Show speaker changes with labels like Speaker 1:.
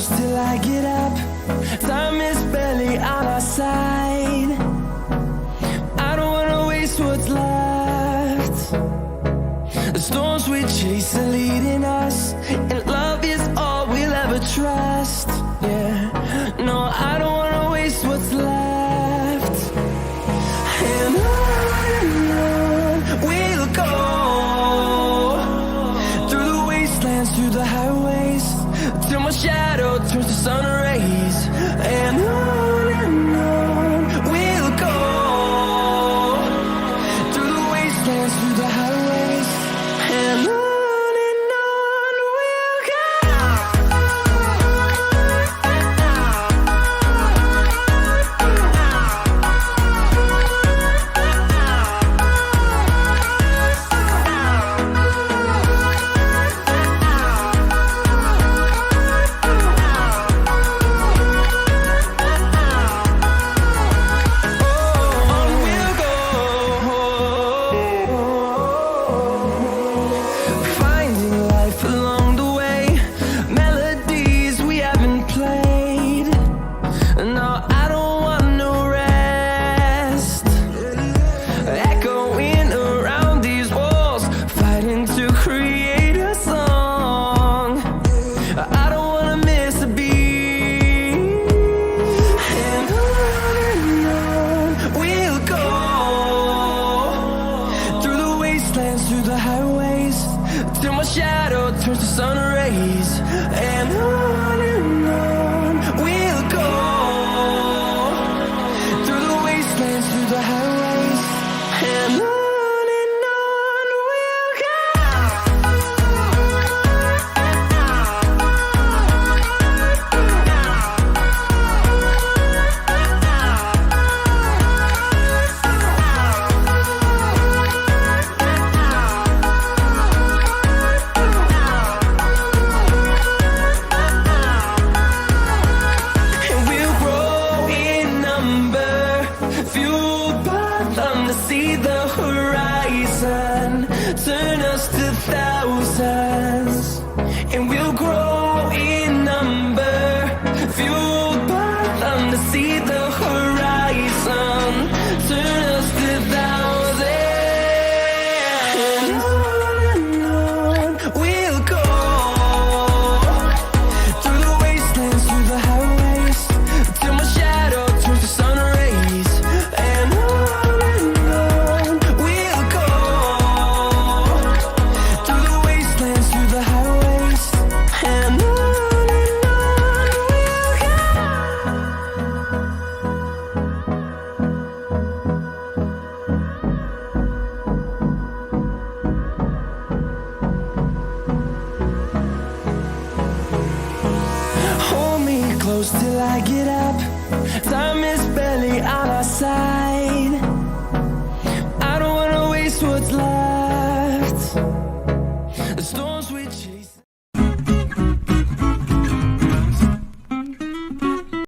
Speaker 1: close till I get up. Time is barely on our side. I don't wanna waste what's left. The storms we chase are leading us, and love is all we'll ever trust. Yeah, no, I don't wanna waste what's left. And on we'll go, through the wastelands, through the highways, till my shadow turns to sun rays. And on we'll go, through the wastelands, through the highways, and on we'll go. Through the highways, till my shadow turns to sun rays. And on